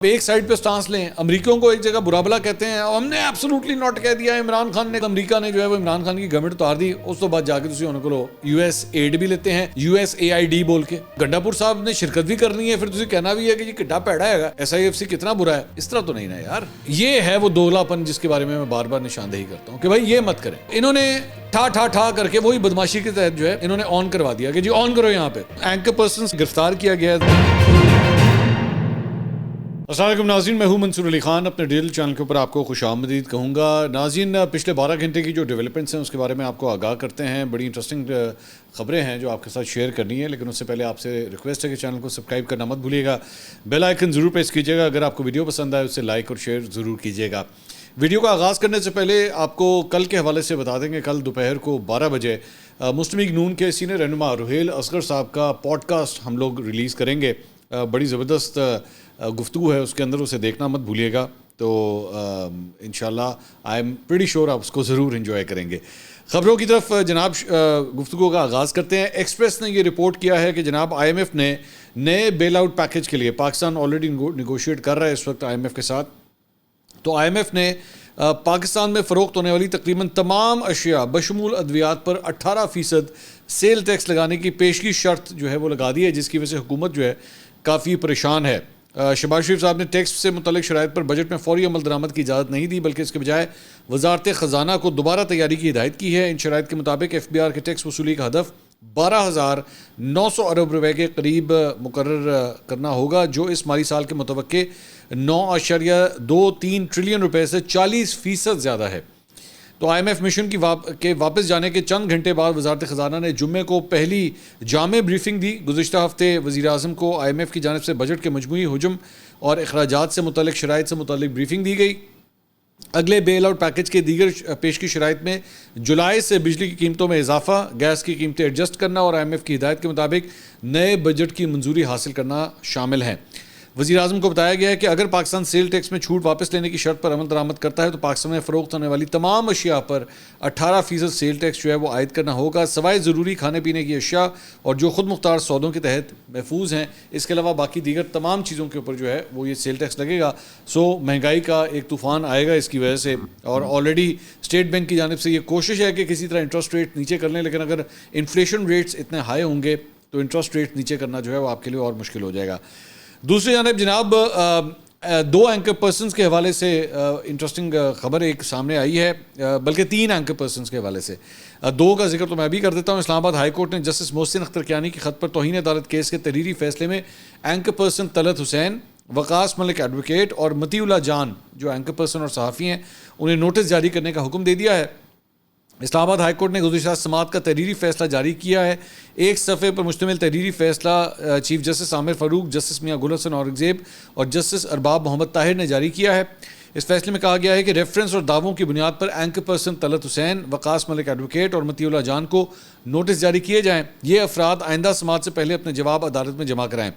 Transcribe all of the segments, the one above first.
ایک سائڈ پہ سٹانس لیں, امریکیوں کو ایک جگہ برا بلا کہتے ہیں, ہم نے ایبسولوٹلی ناٹ کہہ دیا ہے, عمران خان نے, امریکہ نے جو ہے وہ عمران خان کی گورنمنٹ اتار دی, اس تو بعد جا کے تسی انہوں کو یو ایس ایڈ بھی لیتے ہیں, U S A I D بول کے. گڈا پور صاحب نے شرکت بھی کرنی ہے, پھر تسی کہنا بھی ہے کہ یہ کڈا پیڑا ہے گا, ایس آئی ایف سی کتنا برا ہے. اس طرح تو نہیں نا یار. یہ ہے وہ دوگلا پن جس کے بارے میں بار بار نشاندہی کرتا ہوں کہ بھائی یہ مت کریں. انہوں نے ٹھا کر کے وہی بدماشی کے تحت جو ہے انہوں نے آن کروا دیا کہ جی آن کرو, یہاں پہ اینکر پرسن گرفتار کیا گیا ہے. السلام علیکم ناظرین, میں ہوں منصور علی خان, اپنے ڈیل چینل کے اوپر آپ کو خوش آمدید کہوں گا. ناظرین, پچھلے 12 گھنٹے کی جو ڈیولپمنٹس ہیں اس کے بارے میں آپ کو آگاہ کرتے ہیں. بڑی انٹرسٹنگ خبریں ہیں جو آپ کے ساتھ شیئر کرنی ہے, لیکن اس سے پہلے آپ سے ریکویسٹ ہے کہ چینل کو سبسکرائب کرنا مت بھولیے گا, بیل آئیکن ضرور پریس کیجیے گا. اگر آپ کو ویڈیو پسند آئے اس سے لائک اور شیئر ضرور کیجیے گا. ویڈیو کا آغاز کرنے سے پہلے آپ کو کل کے حوالے سے بتا دیں کہ کل دوپہر کو 12 بجے مسلم لیگ نون کے سینئر رہنما رحیل اصغر صاحب کا پوڈ کاسٹ ہم لوگ ریلیز کریں گے. بڑی زبردست گفتگو ہے اس کے اندر, اسے دیکھنا مت بھولیے گا. تو انشاءاللہ آئی ایم پریٹی شیور آپ اس کو ضرور انجوائے کریں گے. خبروں کی طرف جناب گفتگو کا آغاز کرتے ہیں. ایکسپریس نے یہ رپورٹ کیا ہے کہ جناب آئی ایم ایف نے نئے بیل آؤٹ پیکج کے لیے, پاکستان آلریڈی نیگوشیٹ کر رہا ہے اس وقت آئی ایم ایف کے ساتھ, تو آئی ایم ایف نے پاکستان میں فروخت ہونے والی تقریباً تمام اشیاء بشمول ادویات پر 18% سیل ٹیکس لگانے کی پیشگی شرط جو ہے وہ لگا دی ہے, جس کی وجہ سے حکومت جو ہے کافی پریشان ہے. شہباز شریف صاحب نے ٹیکس سے متعلق شرائط پر بجٹ میں فوری عمل درآمد کی اجازت نہیں دی, بلکہ اس کے بجائے وزارت خزانہ کو دوبارہ تیاری کی ہدایت کی ہے. ان شرائط کے مطابق ایف بی آر کے ٹیکس وصولی کا ہدف 12,900 ارب روپے کے قریب مقرر کرنا ہوگا, جو اس مالی سال کے متوقع 9.23 ٹریلین روپے سے 40% زیادہ ہے. تو آئی ایم ایف مشن کے واپس جانے کے چند گھنٹے بعد وزارت خزانہ نے جمعے کو پہلی جامع بریفنگ دی. گزشتہ ہفتے وزیر اعظم کو آئی ایم ایف کی جانب سے بجٹ کے مجموعی حجم اور اخراجات سے متعلق شرائط سے متعلق بریفنگ دی گئی. اگلے بیل آؤٹ پیکج کے دیگر پیشگی شرائط میں جولائی سے بجلی کی قیمتوں میں اضافہ, گیس کی قیمتیں ایڈجسٹ کرنا اور آئی ایم ایف کی ہدایت کے مطابق نئے بجٹ کی منظوری حاصل کرنا شامل ہیں. وزیر اعظم کو بتایا گیا ہے کہ اگر پاکستان سیل ٹیکس میں چھوٹ واپس لینے کی شرط پر عمل درآمد کرتا ہے تو پاکستان میں فروخت ہونے والی تمام اشیاء پر 18% سیل ٹیکس جو ہے وہ عائد کرنا ہوگا, سوائے ضروری کھانے پینے کی اشیاء اور جو خود مختار سودوں کے تحت محفوظ ہیں. اس کے علاوہ باقی دیگر تمام چیزوں کے اوپر جو ہے وہ یہ سیل ٹیکس لگے گا. مہنگائی کا ایک طوفان آئے گا اس کی وجہ سے, اور آلریڈی اسٹیٹ بینک کی جانب سے یہ کوشش ہے کہ کسی طرح انٹرسٹ ریٹ نیچے کر لیں, لیکن اگر انفلیشن ریٹس اتنے ہائی ہوں گے تو انٹرسٹ ریٹ نیچے کرنا جو ہے وہ آپ کے لیے اور مشکل ہو جائے گا. دوسری جانب جناب 2 اینکر پرسنز کے حوالے سے انٹرسٹنگ خبر ایک سامنے آئی ہے, بلکہ 3 اینکر پرسنز کے حوالے سے. 2 کا ذکر تو میں بھی کر دیتا ہوں. اسلام آباد ہائی کورٹ نے جسٹس محسن اختر کیانی کی خط پر توہین عدالت کیس کے تحریری فیصلے میں اینکر پرسن طلعت حسین, وقاص ملک ایڈوکیٹ اور مطیع اللہ جان جو اینکر پرسن اور صحافی ہیں انہیں نوٹس جاری کرنے کا حکم دے دیا ہے. اسلام آباد ہائی کورٹ نے گزشتہ سماعت کا تحریری فیصلہ جاری کیا ہے. 1 صفحے پر مشتمل تحریری فیصلہ چیف جسٹس عامر فاروق, جسٹس میاں گل حسن اورنگزیب اور جسٹس ارباب محمد طاہر نے جاری کیا ہے. اس فیصلے میں کہا گیا ہے کہ ریفرنس اور دعووں کی بنیاد پر اینکر پرسن طلعت حسین, وقاص ملک ایڈوکیٹ اور مطیع اللہ جان کو نوٹس جاری کیے جائیں. یہ افراد آئندہ سماعت سے پہلے اپنے جواب عدالت میں جمع کرائیں.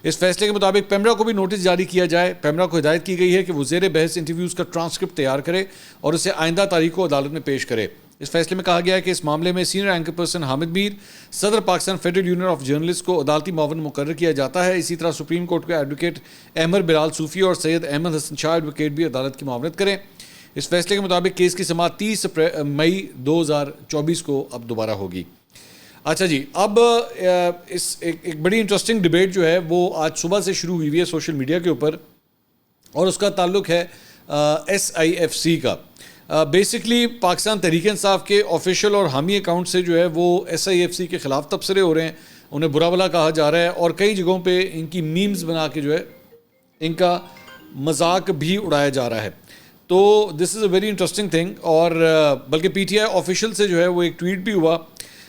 اس فیصلے کے مطابق پیمرا کو بھی نوٹس جاری کیا جائے. پیمرا کو ہدایت کی گئی ہے کہ وہ زیر بحث انٹرویوز کا ٹرانسکرپٹ تیار کرے اور اسے آئندہ تاریخ کو عدالت میں پیش کرے. اس فیصلے میں کہا گیا ہے کہ اس معاملے میں سینئر اینکر پرسن حامد میر, صدر Pakistan federal union of journalist کو عدالتی معاون مقرر کیا جاتا ہے. اسی طرح سپریم کورٹ کے ایڈوکیٹ احمد بلال صوفی اور سید احمد حسن شاہ ایڈوکیٹ بھی عدالت کی معاونت کریں. اس فیصلے کے مطابق کیس کی سماعت 30 مئی 2024 کو اب دوبارہ ہوگی. اچھا جی, اب اس ایک بڑی انٹرسٹنگ ڈیبیٹ جو ہے وہ آج صبح سے شروع ہوئی ہے سوشل میڈیا کے اوپر, اور اس کا تعلق ہے ایس آئی ایف سی کا. بیسکلی پاکستان تحریک انصاف کے آفیشیل اور حامی اکاؤنٹ سے جو ہے وہ ایس آئی ایف سی کے خلاف تبصرے ہو رہے ہیں, انہیں برا بلا کہا جا رہا ہے, اور کئی جگہوں پہ ان کی میمز بنا کے جو ہے ان کا مذاق بھی اڑایا جا رہا ہے. تو دس از اے ویری انٹرسٹنگ تھنگ. اور بلکہ پی ٹی آئی آفیشیل سے جو ہے وہ ایک ٹویٹ بھی ہوا.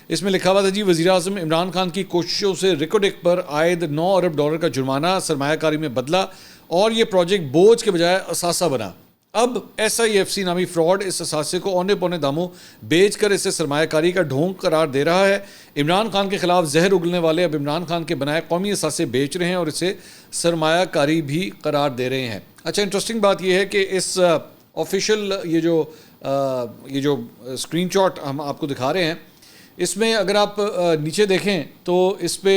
اس میں لکھا ہوا تھا جی, وزیر اعظم عمران خان کی کوششوں سے ریکوڈیک پر عائد 9 ارب ڈالر کا جرمانہ سرمایہ کاری میں بدلا اور یہ پروجیکٹ بوجھ کے بجائے اثاثہ بنا. اب ایس آئی ایف سی نامی فراڈ اس اثاثے کو اونے پونے داموں بیچ کر اسے سرمایہ کاری کا ڈھونگ قرار دے رہا ہے. عمران خان کے خلاف زہر اگلنے والے اب عمران خان کے بنائے قومی اثاثے بیچ رہے ہیں اور اسے سرمایہ کاری بھی قرار دے رہے ہیں. اچھا, انٹرسٹنگ بات یہ ہے کہ اس آفیشیل یہ جو اسکرین شاٹ ہم آپ کو دکھا رہے ہیں, اس میں اگر آپ نیچے دیکھیں تو اس پہ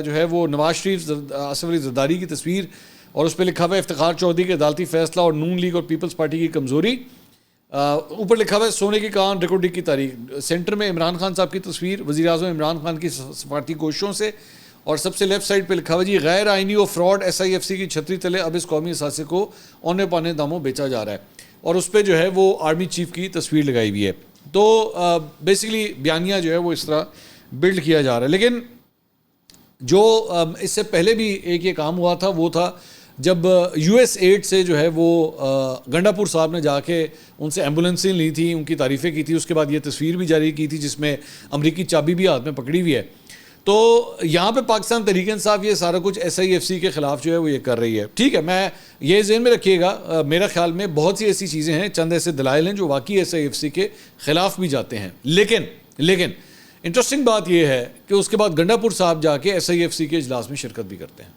جو ہے وہ نواز شریف, آصف علی زرداری کی تصویر اور اس پہ لکھا ہوا ہے افتخار چودھری کے عدالتی فیصلہ اور نون لیگ اور پیپلز پارٹی کی کمزوری. اوپر لکھا ہوا ہے سونے کی کان ریکارڈنگ کی تاریخ. سینٹر میں عمران خان صاحب کی تصویر, وزیر اعظم عمران خان کی سفارتی کوششوں سے, اور سب سے لیفٹ سائڈ پہ لکھا ہوا جی غیر آئینی و فراڈ SIFC کی چھتری تلے اب اس قومی اثاثے کو اونے پانے داموں بیچا جا رہا ہے, اور اس پہ جو ہے وہ آرمی چیف کی تصویر لگائی ہوئی ہے. تو بیسیکلی بیانیہ جو ہے وہ اس طرح بلڈ کیا جا رہا ہے. لیکن جو اس سے پہلے بھی ایک یہ کام ہوا تھا وہ تھا جب US ایڈ سے جو ہے وہ گنڈا پور صاحب نے جا کے ان سے ایمبولینسیں لی تھیں, ان کی تعریفیں کی تھی. اس کے بعد یہ تصویر بھی جاری کی تھی جس میں امریکی چابی بھی ہاتھ میں پکڑی ہوئی ہے. تو یہاں پہ پاکستان تحریک انصاف یہ سارا کچھ SIFC کے خلاف جو ہے وہ یہ کر رہی ہے. ٹھیک ہے, میں یہ ذہن میں رکھیے گا, میرا خیال میں بہت سی ایسی چیزیں ہیں, چند ایسے دلائل ہیں جو واقعی SIFC کے خلاف بھی جاتے ہیں. لیکن انٹرسٹنگ بات یہ ہے کہ اس کے بعد گنڈا پور صاحب جا کے SIFC کے اجلاس میں شرکت بھی کرتے ہیں.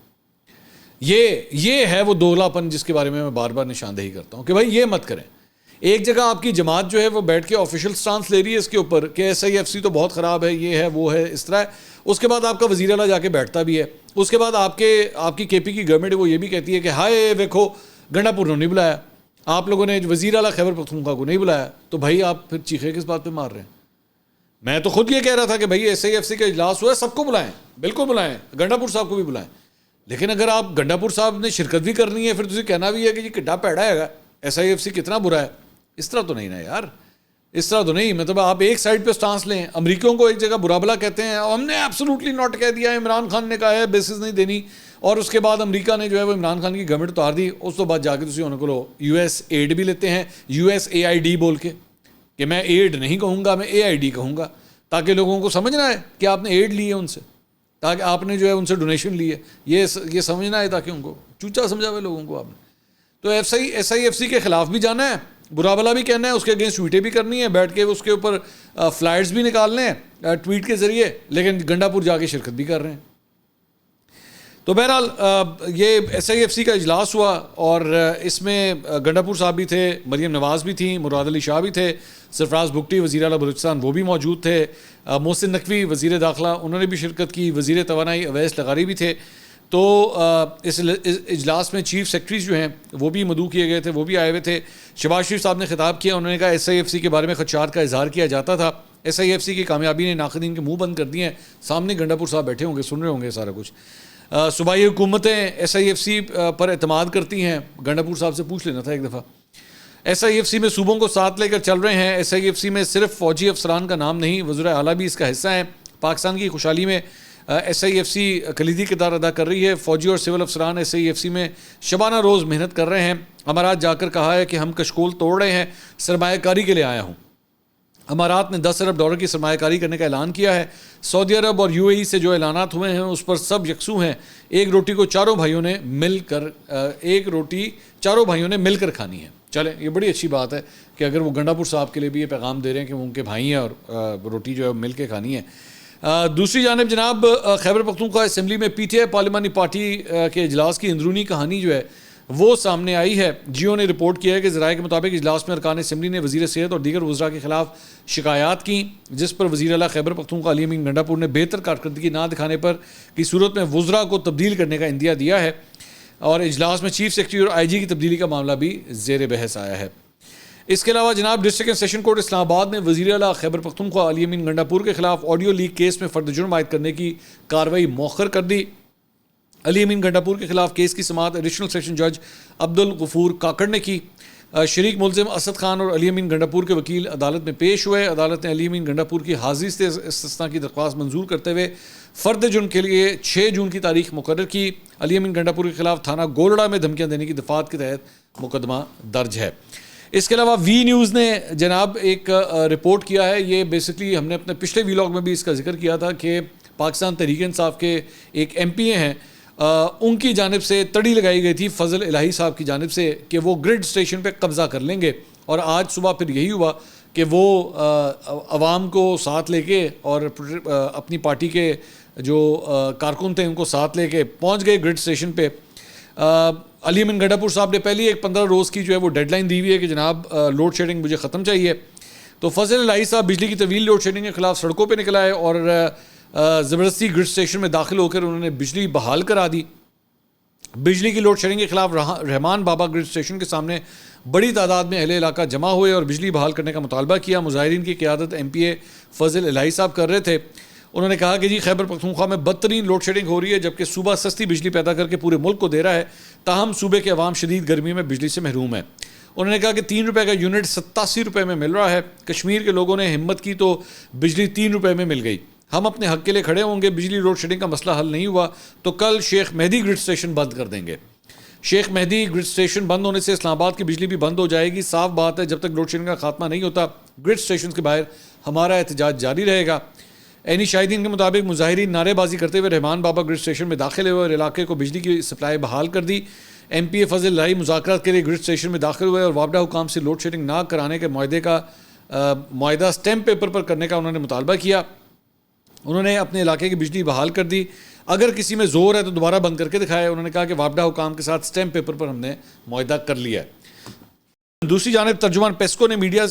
یہ ہے وہ دوغلا پن جس کے بارے میں بار بار نشاندہی کرتا ہوں کہ بھائی یہ مت کریں. ایک جگہ آپ کی جماعت جو ہے وہ بیٹھ کے آفیشیل سٹانس لے رہی ہے اس کے اوپر کہ SIFC تو بہت خراب ہے, یہ ہے وہ ہے اس طرح ہے. اس کے بعد آپ کا وزیر اعلیٰ جا کے بیٹھتا بھی ہے. اس کے بعد آپ کی KP کی گورنمنٹ وہ یہ بھی کہتی ہے کہ ہائے دیکھو گنڈا پور نے نہیں بلایا, آپ لوگوں نے وزیر اعلیٰ خیبر پختونخوا کو نہیں بلایا. تو بھائی آپ پھر چیخے کس بات پہ مار رہے ہیں؟ میں تو خود یہ کہہ رہا تھا کہ بھائی SIFC کا اجلاس ہوا ہے, سب کو بلائیں, بالکل بلائیں, گنڈا پور صاحب کو بھی بلائیں. لیکن اگر آپ گنڈا پور صاحب نے شرکت بھی کرنی ہے پھر تجھے کہنا بھی ہے کہ یہ کڈا پیڑا ہے گا, SIFC کتنا برا ہے. اس طرح تو نہیں نا یار, اس طرح تو نہیں. مطلب آپ ایک سائڈ پہ سٹانس لیں, امریکیوں کو ایک جگہ برا بلا کہتے ہیں, ہم نے ایبسولوٹلی ناٹ کہہ دیا, عمران خان نے کہا ہے بیسز نہیں دینی, اور اس کے بعد امریکہ نے جو ہے وہ عمران خان کی گورنمنٹ اتار دی. اس تو بعد جا کے تسی انہوں کو US ایڈ بھی لیتے ہیں, USAID بول کے, کہ میں ایڈ نہیں کہوں گا, میں AID کہوں گا, تاکہ لوگوں کو سمجھنا ہے کہ آپ نے ایڈ لی ہے ان سے, تاکہ آپ نے جو ہے ان سے ڈونیشن لی ہے, یہ سمجھنا ہے تاکہ ان کو چوچا سمجھا ہوئے لوگوں کو آپ نے. تو SIFC کے خلاف بھی جانا ہے, برا بلا بھی کہنا ہے, اس کے اگینسٹ ٹویٹیں بھی کرنی ہے, بیٹھ کے اس کے اوپر فلائرز بھی نکالنے ہیں ٹویٹ کے ذریعے, لیکن گنڈا پور جا کے شرکت بھی کر رہے ہیں. تو بہرحال یہ SIFC کا اجلاس ہوا, اور اس میں گنڈا پور صاحب بھی تھے, مریم نواز بھی تھیں, مراد علی شاہ بھی تھے, سرفراز بگٹی وزیر اعلیٰ بلوچستان وہ بھی موجود تھے, محسن نقوی وزیر داخلہ انہوں نے بھی شرکت کی, وزیر توانائی اویس لغاری بھی تھے. تو اس اجلاس میں چیف سیکرٹریز جو ہیں وہ بھی مدعو کیے گئے تھے, وہ بھی آئے ہوئے تھے. شہباز شریف صاحب نے خطاب کیا, انہوں نے کہا SIFC کے بارے میں خدشات کا اظہار کیا جاتا تھا, SIFC کی کامیابی نے ناقدین کے منہ بند کر دیے ہیں. سامنے گنڈا پور صاحب بیٹھے ہوں گے, سن رہے ہوں گے سارا کچھ. صوبائی حکومتیں SIFC پر اعتماد کرتی ہیں, گنڈا پور صاحب سے پوچھ لینا تھا ایک دفعہ. SIFC میں صوبوں کو ساتھ لے کر چل رہے ہیں. SIFC میں صرف فوجی افسران کا نام نہیں, وزراء اعلیٰ بھی اس کا حصہ ہیں. پاکستان کی خوشحالی میں SIFC کلیدی کردار ادا کر رہی ہے. فوجی اور سول افسران SIFC میں شبانہ روز محنت کر رہے ہیں. امارات جا کر کہا ہے کہ ہم کشکول توڑ رہے ہیں, سرمایہ کاری کے لیے آیا ہوں. امارات نے $10 ارب کی سرمایہ کاری کرنے کا اعلان کیا ہے. سعودی عرب اور UAE سے جو اعلانات ہوئے ہیں اس پر سب یکسو ہیں. ایک روٹی کو چاروں بھائیوں نے مل کر کھانی ہے. چلیں یہ بڑی اچھی بات ہے کہ اگر وہ گنڈا پور صاحب کے لیے بھی یہ پیغام دے رہے ہیں کہ وہ ان کے بھائی ہیں اور روٹی جو ہے مل کے کھانی ہے. دوسری جانب جناب خیبر پختونخوا اسمبلی میں PTI پارلیمانی پارٹی کے اجلاس کی اندرونی کہانی جو ہے وہ سامنے آئی ہے. جیو نے رپورٹ کیا ہے کہ ذرائع کے مطابق اجلاس میں ارکان اسمبلی نے وزیر صحت اور دیگر وزراء کے خلاف شکایات کی, جس پر وزیر اعلیٰ خیبر پختونخوا علی امین گنڈا پور نے بہتر کارکردگی نہ دکھانے پر کی صورت میں وزراء کو تبدیل کرنے کا عندیہ دیا ہے. اور اجلاس میں چیف سیکرٹری اور IG کی تبدیلی کا معاملہ بھی زیر بحث آیا ہے. اس کے علاوہ جناب ڈسٹرکٹ اینڈ سیشن کورٹ اسلام آباد نے وزیر اعلیٰ خیبر پختونخوا علی امین گنڈا پور کے خلاف آڈیو لیک کیس میں فرد جرم عائد کرنے کی کارروائی مؤخر کر دی. علی امین گنڈا پور کے خلاف کیس کی سماعت ایڈیشنل سیشن جج عبدالغفور کاکڑ نے کی. شریک ملزم اسد خان اور علی امین گنڈا پور کے وکیل عدالت میں پیش ہوئے. عدالت نے علی امین گنڈا پور کی حاضری سے استثناء کی درخواست منظور کرتے ہوئے فرد جرم کے لیے 6 جون کی تاریخ مقرر کی. علی امین گنڈا پور کے خلاف تھانہ گولڑا میں دھمکیاں دینے کی دفعات کے تحت مقدمہ درج ہے. اس کے علاوہ وی نیوز نے جناب ایک رپورٹ کیا ہے. یہ بیسکلی ہم نے اپنے پچھلے ویلاگ میں بھی اس کا ذکر کیا تھا کہ پاکستان تحریک انصاف کے ایک MPA ہیں, ان کی جانب سے تڑی لگائی گئی تھی فضل الہی صاحب کی جانب سے کہ وہ گرڈ اسٹیشن پہ قبضہ کر لیں گے. اور آج صبح پھر یہی ہوا کہ وہ عوام کو ساتھ لے کے اور اپنی پارٹی کے جو کارکن تھے ان کو ساتھ لے کے پہنچ گئے گرڈ اسٹیشن پہ. علی امین گنڈا پور صاحب نے پہلی ایک 15 روز کی جو ہے وہ ڈیڈ لائن دی ہوئی ہے کہ جناب لوڈ شیڈنگ مجھے ختم چاہیے. تو فضل الہی صاحب بجلی کی طویل لوڈ شیڈنگ کے خلاف سڑکوں پہ نکل آئے اور زبردستی گرڈ اسٹیشن میں داخل ہو کر انہوں نے بجلی بحال کرا دی. بجلی کی لوڈ شیڈنگ کے خلاف رحمان بابا گرڈ اسٹیشن کے سامنے بڑی تعداد میں اہل علاقہ جمع ہوئے اور بجلی بحال کرنے کا مطالبہ کیا. مظاہرین کی قیادت ایم پی اے فضل الہی صاحب کر رہے تھے. انہوں نے کہا کہ جی خیبر پختونخوا میں بدترین لوڈ شیڈنگ ہو رہی ہے جبکہ صوبہ سستی بجلی پیدا کر کے پورے ملک کو دے رہا ہے, تاہم صوبے کے عوام شدید گرمی میں بجلی سے محروم ہے. انہوں نے کہا کہ 3 روپے کا یونٹ 87 روپے میں مل رہا ہے. کشمیر کے لوگوں نے ہمت کی تو بجلی 3 روپے میں مل گئی. ہم اپنے حق کے لیے کھڑے ہوں گے. بجلی لوڈ شیڈنگ کا مسئلہ حل نہیں ہوا تو کل شیخ مہدی گرڈ اسٹیشن بند کر دیں گے. شیخ مہدی گرڈ اسٹیشن بند ہونے سے اسلام آباد کی بجلی بھی بند ہو جائے گی. صاف بات ہے جب تک لوڈ شیڈنگ کا خاتمہ نہیں ہوتا گرڈ اسٹیشن کے باہر ہمارا احتجاج جاری رہے گا. عینی شاہدین کے مطابق مظاہرین نعرے بازی کرتے ہوئے رحمان بابا گرڈ اسٹیشن میں داخل ہوئے اور علاقے کو بجلی کی سپلائی بحال کر دی. ایم پی اے فضل الہی مذاکرات کے لیے گرڈ اسٹیشن میں داخل ہوئے اور وابڈہ حکام سے لوڈ شیڈنگ نہ کرانے کے معاہدہ اسٹیمپ پیپر پر کرنے کا انہوں نے مطالبہ کیا. انہوں نے اپنے علاقے کی بجلی بحال کر دی. اگر کسی میں زور ہے تو دوبارہ بند کر کے دکھائے. انہوں نے کہا کہ وابڈہ حکام کے ساتھ اسٹیمپ پیپر پر ہم نے معاہدہ کر لیا ہے. دوسری جانب ترجمان پیسکو نے میڈیا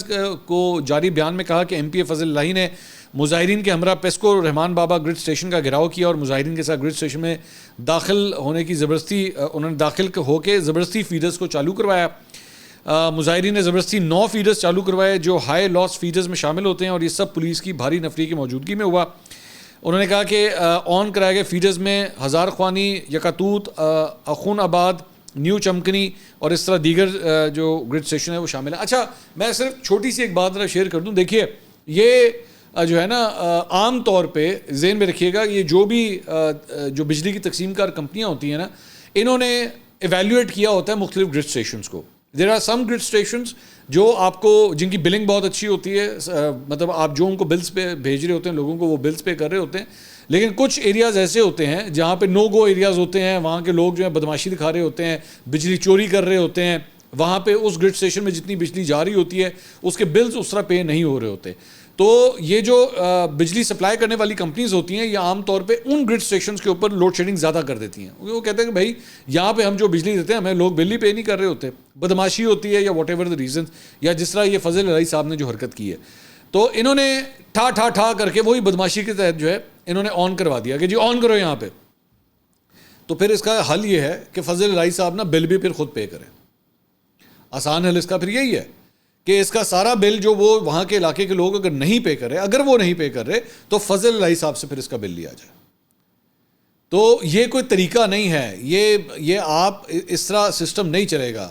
کو جاری بیان میں کہا کہ ایم پی اے فضل الہی نے مظاہرین کے ہمراہ پیسکو رحمان بابا گرڈ اسٹیشن کا گھیراؤ کیا اور مظاہرین کے ساتھ گرڈ اسٹیشن میں داخل ہونے کی انہوں نے داخل ہو کے زبردستی فیڈرز کو چالو کروایا. مظاہرین نے زبردستی 9 فیڈرز چالو کروائے جو ہائی لاس فیڈرز میں شامل ہوتے ہیں اور یہ سب پولیس کی بھاری نفری کی موجودگی میں ہوا. انہوں نے کہا کہ آن کرائے گئے فیڈرز میں ہزار خوانی, یکاتوت, اخون آباد, نیو چمکنی اور اس طرح دیگر جو گرڈ اسٹیشن ہے وہ شامل ہیں. اچھا میں صرف چھوٹی سی ایک بات ذرا شیئر کر دوں. دیکھیے یہ جو ہے نا عام طور پہ ذہن میں رکھیے گا, یہ جو بجلی کی تقسیم کار کمپنیاں ہوتی ہیں نا, انہوں نے ایویلیویٹ کیا ہوتا ہے مختلف گرڈ اسٹیشنز کو. There are some grid stations جو آپ کو جن کی بلنگ بہت اچھی ہوتی ہے, مطلب آپ جو ان کو بلز پہ بھیج رہے ہوتے ہیں لوگوں کو وہ بلز پے کر رہے ہوتے ہیں. لیکن کچھ ایریاز ایسے ہوتے ہیں جہاں پہ نو گو ایریاز ہوتے ہیں, وہاں کے لوگ جو ہیں بدماشی دکھا رہے ہوتے ہیں, بجلی چوری کر رہے ہوتے ہیں. وہاں پہ اس گرڈ اسٹیشن میں جتنی بجلی جا رہی ہوتی ہے اس کے بلز اس طرح پے نہیں ہو رہے ہوتے. تو یہ جو بجلی سپلائی کرنے والی کمپنیز ہوتی ہیں یہ عام طور پہ ان گرڈ اسٹیشنز کے اوپر لوڈ شیڈنگ زیادہ کر دیتی ہیں. وہ کہتے ہیں کہ بھائی یہاں پہ ہم جو بجلی دیتے ہیں ہمیں لوگ بل ہی پے نہیں کر رہے ہوتے, بدماشی ہوتی ہے یا واٹ ایور دا ریزن, یا جس طرح یہ فضل الہی صاحب نے جو حرکت کی ہے تو انہوں نے ٹھا کر کے وہی بدماشی کے تحت جو ہے انہوں نے آن کروا دیا کہ جی آن کرو یہاں پہ. تو پھر اس کا حل یہ ہے کہ فضل الہی صاحب نا بل بھی پھر خود پے کریں. آسان حل اس کا پھر یہی ہے کہ اس کا سارا بل جو وہ وہاں کے علاقے کے لوگ اگر نہیں پے کر رہے, اگر وہ نہیں پے کر رہے تو فضل الہی صاحب سے پھر اس کا بل لیا جائے. تو یہ کوئی طریقہ نہیں ہے, یہ آپ اس طرح سسٹم نہیں چلے گا.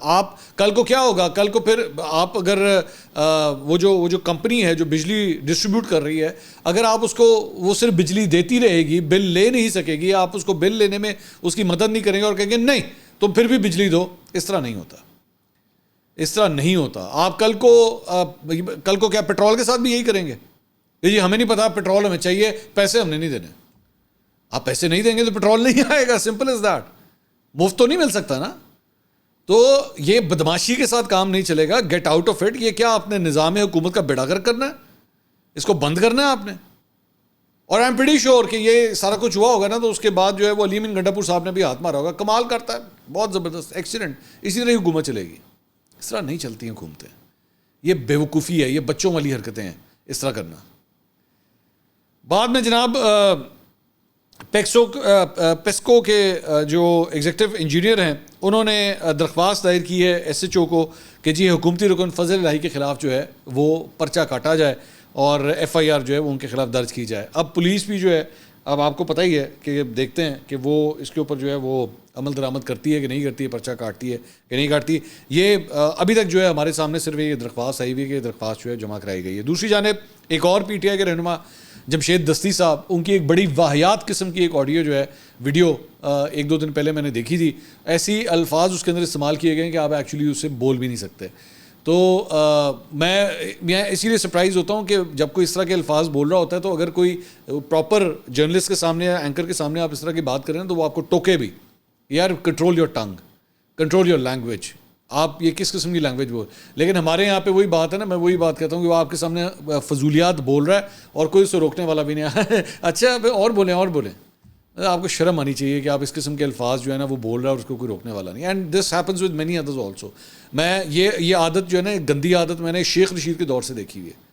آپ کل کو کیا ہوگا, کل کو پھر آپ اگر وہ جو کمپنی ہے جو بجلی ڈسٹریبیوٹ کر رہی ہے اگر آپ اس کو وہ صرف بجلی دیتی رہے گی, بل لے نہیں سکے گی, آپ اس کو بل لینے میں اس کی مدد نہیں کریں گے اور کہیں گے نہیں تم پھر بھی بجلی دو, اس طرح نہیں ہوتا. اس طرح نہیں ہوتا. آپ کل کو کیا پیٹرول کے ساتھ بھی یہی کریں گے, جی ہمیں نہیں پتا پیٹرول ہمیں چاہیے, پیسے ہم نے نہیں دینے. آپ پیسے نہیں دیں گے تو پیٹرول نہیں آئے گا, سمپل از دیٹ. مفت تو نہیں مل سکتا نا. تو یہ بدماشی کے ساتھ کام نہیں چلے گا. Get out of it. یہ کیا آپ نے نظام حکومت کا بیڑا گرک کرنا ہے, اس کو بند کرنا ہے آپ نے. اور آئی ایم پریٹی شیور کہ یہ سارا کچھ ہوا ہوگا نا تو اس کے بعد جو ہے وہ علیم گنڈا پور صاحب نے بھی ہاتھ مارا ہوگا. کمال کرتا ہے, بہت زبردست ایکسیڈنٹ. اسی طرح حکومت چلے گی. اس طرح نہیں چلتی ہیں حکومتیں. یہ بیوقوفی ہے, یہ بچوں والی حرکتیں ہیں اس طرح کرنا. بعد میں جناب پیسکو کے جو ایگزیکٹو انجینئر ہیں انہوں نے درخواست دائر کی ہے ایس ایچ او کو کہ جی حکومتی رکن فضل الہی کے خلاف جو ہے وہ پرچہ کاٹا جائے اور ایف آئی آر جو ہے وہ ان کے خلاف درج کی جائے. اب پولیس بھی جو ہے, اب آپ کو پتہ ہی ہے کہ دیکھتے ہیں کہ وہ اس کے اوپر جو ہے وہ عمل درآمد کرتی ہے کہ نہیں کرتی ہے, پرچہ کاٹتی ہے کہ نہیں کاٹتی. یہ ابھی تک جو ہے ہمارے سامنے صرف یہ درخواست آئی ہوئی ہے کہ درخواست جو ہے جمع کرائی گئی ہے. دوسری جانب ایک اور پی ٹی آئی کے رہنما جمشید دستی صاحب, ان کی ایک بڑی واہیات قسم کی ایک آڈیو جو ہے ویڈیو 1-2 دن پہلے میں نے دیکھی تھی. ایسی الفاظ اس کے اندر استعمال کیے گئے ہیں کہ آپ ایکچولی اسے بول بھی نہیں سکتے. تو میں اسی لیے سرپرائز ہوتا ہوں کہ جب کوئی اس طرح کے الفاظ بول رہا ہوتا ہے تو اگر کوئی پراپر جرنلسٹ کے سامنے یا اینکر کے سامنے آپ اس طرح کی بات کریں تو وہ آپ کو ٹوکے بھی, یار control your tongue, control your language, آپ یہ کس قسم کی لینگویج بول. لیکن ہمارے یہاں پہ وہی بات ہے نا, میں وہی بات کہتا ہوں کہ وہ آپ کے سامنے فضولیات بول رہا ہے اور کوئی اسے روکنے والا بھی نہیں ہے. اچھا اور بولیں. آپ کو شرم آنی چاہیے کہ آپ اس قسم کے الفاظ جو ہے نا وہ بول رہا ہے اور اس کو کوئی روکنے والا نہیں. And this happens with many others also. میں یہ عادت جو ہے نا, گندی عادت میں نے شیخ رشید کے دور سے دیکھی ہوئی ہے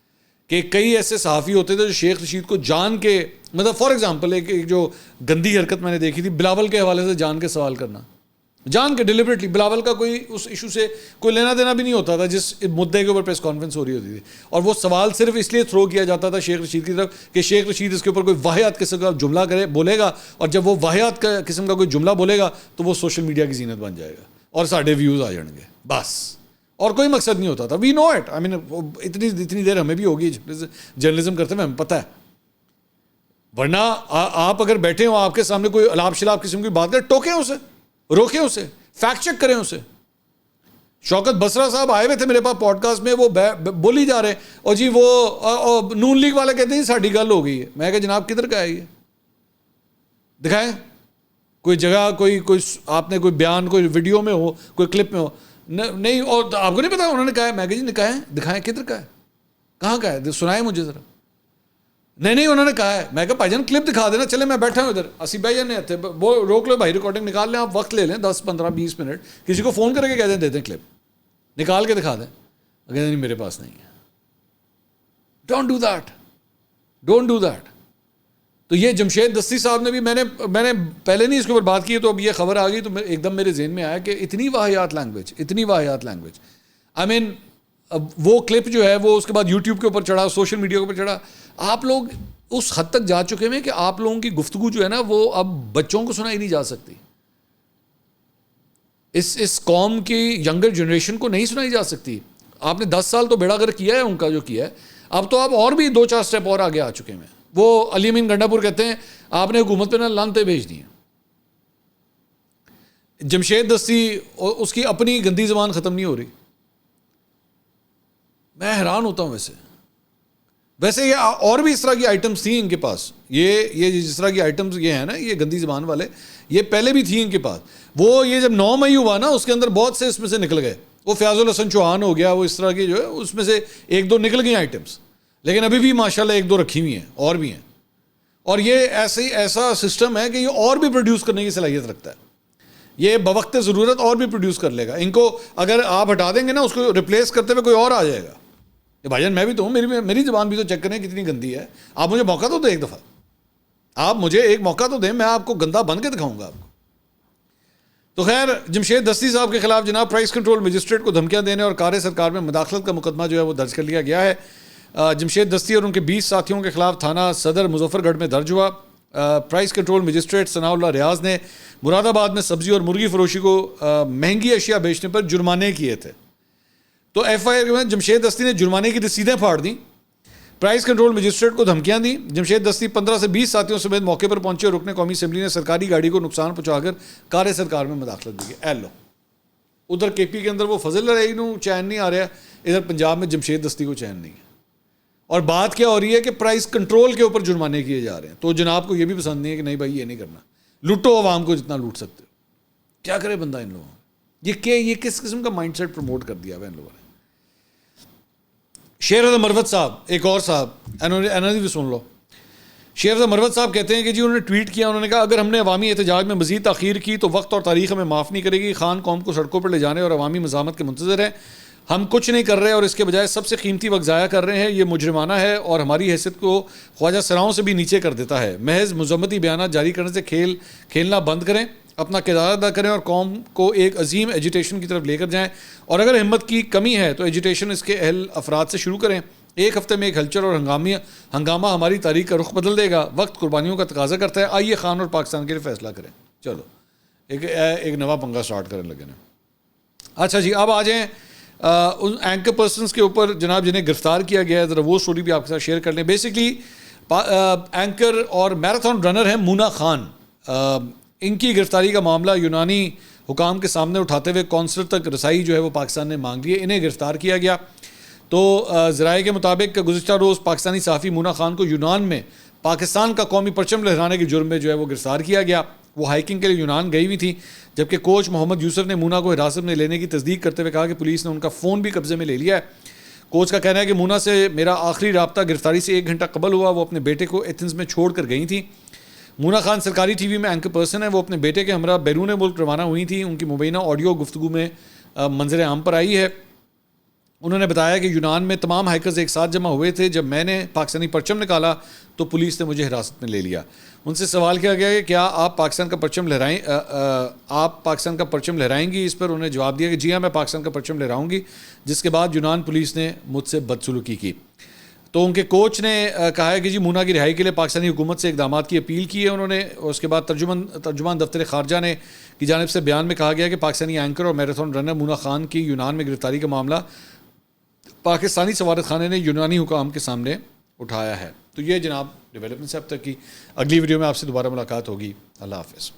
کہ کئی ایسے صحافی ہوتے تھے جو شیخ رشید کو جان کے, مطلب فار ایگزامپل ایک جو گندی حرکت میں نے دیکھی تھی بلاول کے حوالے سے جان کے سوال کرنا, جان کے ڈیلیبریٹلی. بلاول کا کوئی اس ایشو سے کوئی لینا دینا بھی نہیں ہوتا تھا جس مدعے کے اوپر پریس کانفرنس ہو رہی ہوتی تھی, اور وہ سوال صرف اس لیے تھرو کیا جاتا تھا شیخ رشید کی طرف کہ شیخ رشید اس کے اوپر کوئی واحد قسم کا جملہ بولے گا, اور جب وہ واحد قسم کا کوئی جملہ بولے گا تو وہ سوشل میڈیا کی زینت بن جائے گا اور ساڑھے ویوز آ جائیں گے, بس, اور کوئی مقصد نہیں ہوتا تھا. وی نو اٹ, آئی مین اتنی دیر ہمیں بھی ہوگی جرنلزم کرتے ہوئے, ہمیں پتہ ہے. ورنہ آپ اگر بیٹھے ہوں آپ کے سامنے کوئی الاپ شلاب قسم کی بات کرے, ٹوکیں اسے, روکیں اسے, فیکٹ چیک کریں اسے. شوکت بسرا صاحب آئے ہوئے تھے میرے پاس پوڈ کاسٹ میں, وہ بولی جا رہے ہیں, اور جی وہ نون لیگ والے کہتے ہیں ساڑھی گل ہو گئی ہے. میں کہا جناب کدھر کا ہے یہ, دکھائیں کوئی جگہ, کوئی آپ نے کوئی بیان کوئی ویڈیو میں ہو, کوئی کلپ میں ہو. نہیں, اور آپ کو نہیں پتا انہوں نے کہا ہے. میں کہا جی دکھائیں کدھر کا ہے, کہاں کا ہے, سنائیں مجھے ذرا. نہیں انہوں نے کہا ہے. میں کہا بھائی جان کلپ دکھا دینا, چلے میں بیٹھا ہوں ادھر, اسی بھائی جان نے وہ روک لو بھائی, ریکارڈنگ نکال لیں, آپ وقت لے لیں 10 15 20 منٹ, کسی کو فون کر کے کہہ دیں دے دیں کلپ نکال کے دکھا دیں. اگر نہیں میرے پاس نہیں ہے, ڈونٹ ڈو دیٹ. تو یہ جمشید دستی صاحب نے بھی, میں نے پہلے نہیں اس کے اوپر بات کی, تو اب یہ خبر آ گئی تو ایک دم میرے ذہن میں آیا کہ اتنی واحیات لینگویج. آئی مین وہ کلپ جو ہے وہ اس کے بعد یوٹیوب کے اوپر چڑھا, سوشل میڈیا کے اوپر چڑھا. آپ لوگ اس حد تک جا چکے ہیں کہ آپ لوگوں کی گفتگو جو ہے نا وہ اب بچوں کو سنائی نہیں جا سکتی, اس قوم کی ینگر جنریشن کو نہیں سنائی جا سکتی. آپ نے 10 سال تو بیڑا گر کیا ہے ان کا جو کیا ہے, اب تو آپ اور بھی 2-4 سٹیپ اور آگے آ چکے ہیں. وہ علی امین گنڈا پور کہتے ہیں آپ نے حکومت پہ نہ لانتیں بھیج دی ہیں. جمشید دستی اس کی اپنی گندی زبان ختم نہیں ہو رہی. میں حیران ہوتا ہوں. ویسے یہ اور بھی اس طرح کی آئٹمس تھیں ان کے پاس, یہ جس طرح کی آئٹمس یہ ہیں نا, یہ گندی زبان والے, یہ پہلے بھی تھی ان کے پاس. وہ یہ جب 9 مئی ہوا نا اس کے اندر بہت سے اس میں سے نکل گئے. وہ فیاض الحسن چوہان ہو گیا, وہ اس طرح کی جو ہے اس میں سے 1-2 نکل گئی آئٹمس, لیکن ابھی بھی ماشاءاللہ 1-2 رکھی ہوئی ہیں اور بھی ہیں. اور یہ ایسا سسٹم ہے کہ یہ اور بھی پروڈیوس کرنے کی صلاحیت رکھتا ہے. یہ بوقت ضرورت اور بھی پروڈیوس کر لے گا. ان کو اگر آپ ہٹا دیں گے نا, اس کو ریپلیس کرتے ہوئے کوئی اور آ جائے گا. بھائی جان میں بھی تو ہوں, میری زبان بھی تو چیک کریں کتنی گندی ہے. آپ مجھے موقع تو دیں ایک دفعہ, آپ مجھے ایک موقع تو دیں, میں آپ کو گندا بن کے دکھاؤں گا آپ کو. تو خیر, جمشید دستی صاحب کے خلاف جناب پرائس کنٹرول مجسٹریٹ کو دھمکیاں دینے اور کار سرکار میں مداخلت کا مقدمہ جو ہے وہ درج کر لیا گیا ہے. جمشید دستی اور ان کے 20 ساتھیوں کے خلاف تھانہ صدر مظفر گڑھ میں درج ہوا. پرائس کنٹرول مجسٹریٹ ثناء اللہ ریاض نے مراد آباد میں سبزی اور مرغی فروشی کو مہنگی اشیاء بیچنے پر جرمانے کیے تھے. تو ایف آئی آر میں جمشید دستی نے جرمانے کی رسیدیں پھاڑ دیں, پرائس کنٹرول مجسٹریٹ کو دھمکیاں دیں. جمشید دستی 15 سے 20 ساتھیوں سمیت موقع پر پہنچے اور رکن قومی اسمبلی نے سرکاری گاڑی کو نقصان پہنچا کر کار سرکار میں مداخلت دی ہے. لو ادھر کے پی کے اندر وہ فضل رہی چین نہیں آ رہا, ادھر پنجاب میں جمشید دستی کو چین نہیں ہے. اور بات کیا ہو رہی ہے کہ پرائس کنٹرول کے اوپر جرمانے کیے جا رہے ہیں. تو جناب کو یہ بھی پسند نہیں ہے کہ نہیں بھائی یہ نہیں کرنا, لوٹو عوام کو جتنا لوٹ سکتے ہو. کیا کرے بندہ ان لوگوں, یہ کس قسم کا مائنڈ سیٹ پروموٹ کر دیا ہوا ان لوگوں نے. شیر احمد مروت صاحب, ایک اور صاحب, انہوں نے بھی سن لو. شیر احمد مروت صاحب کہتے ہیں کہ جی انہوں نے ٹویٹ کیا, انہوں نے کہا اگر ہم نے عوامی احتجاج میں مزید تاخیر کی تو وقت اور تاریخ ہمیں معاف نہیں کرے گی. خان قوم کو سڑکوں پر لے جانے اور عوامی مزاحمت کے منتظر ہیں. ہم کچھ نہیں کر رہے اور اس کے بجائے سب سے قیمتی وقت ضائع کر رہے ہیں. یہ مجرمانہ ہے اور ہماری حیثیت کو خواجہ سراؤں سے بھی نیچے کر دیتا ہے. محض مذمتی بیانات جاری کرنے سے کھیلنا بند کریں, اپنا کردار ادا کریں اور قوم کو ایک عظیم ایجیٹیشن کی طرف لے کر جائیں. اور اگر ہمت کی کمی ہے تو ایجیٹیشن اس کے اہل افراد سے شروع کریں. ایک ہفتے میں ایک ہلچل اور ہنگامہ ہماری تاریخ کا رخ بدل دے گا. وقت قربانیوں کا تقاضا کرتا ہے. آئیے خان اور پاکستان کے لیے فیصلہ کریں. چلو ایک نوا پنگا سٹارٹ کرنے لگے نا. اچھا جی, اب آ جائیں ان اینکر پرسنس کے اوپر جناب جنہیں گرفتار کیا گیا ہے. ذرا وہ اسٹوری بھی آپ کے ساتھ شیئر کر لیں. بیسکلی اینکر اور میراتھن رنر ہیں مونا خان. ان کی گرفتاری کا معاملہ یونانی حکام کے سامنے اٹھاتے ہوئے کونسلر تک رسائی جو ہے وہ پاکستان نے مانگ لی ہے. انہیں گرفتار کیا گیا. تو ذرائع کے مطابق گزشتہ روز پاکستانی صحافی مونا خان کو یونان میں پاکستان کا قومی پرچم لہرانے کے جرم میں جو ہے وہ گرفتار کیا گیا. وہ ہائیکنگ کے لیے یونان گئی ہوئی تھی, جبکہ کوچ محمد یوسف نے مونا کو حراست میں لینے کی تصدیق کرتے ہوئے کہا کہ پولیس نے ان کا فون بھی قبضے میں لے لیا ہے. کوچ کا کہنا ہے کہ مونا سے میرا آخری رابطہ گرفتاری سے 1 گھنٹہ قبل ہوا. وہ اپنے بیٹے کو ایتھنز میں چھوڑ کر گئی تھیں. مونا خان سرکاری ٹی وی میں اینکر پرسن ہے. وہ اپنے بیٹے کے ہمراہ بیرون ملک روانہ ہوئی تھیں. ان کی مبینہ آڈیو گفتگو میں منظر عام پر آئی ہے. انہوں نے بتایا کہ یونان میں تمام ہائیکرز ایک ساتھ جمع ہوئے تھے. جب میں نے پاکستانی پرچم نکالا تو پولیس نے مجھے حراست میں لے لیا. ان سے سوال کیا گیا کہ کیا آپ پاکستان کا پرچم لہرائیں گی. اس پر انہوں نے جواب دیا کہ جی ہاں میں پاکستان کا پرچم لہراؤں گی. جس کے بعد یونان پولیس نے مجھ سے بدسلوکی کی. تو ان کے کوچ نے کہا ہے کہ جی مونا کی رہائی کے لیے پاکستانی حکومت سے اقدامات کی اپیل کی ہے انہوں نے. اس کے بعد ترجمان دفتر خارجہ نے کی جانب سے بیان میں کہا گیا کہ پاکستانی اینکر اور میراتھن رنر مونا خان کی یونان میں گرفتاری کا معاملہ پاکستانی سفارت خانے نے یونانی حکام کے سامنے اٹھایا ہے. تو یہ جناب ڈیولپمنٹ سے اب تک کی. اگلی ویڈیو میں آپ سے دوبارہ ملاقات ہوگی. اللہ حافظ.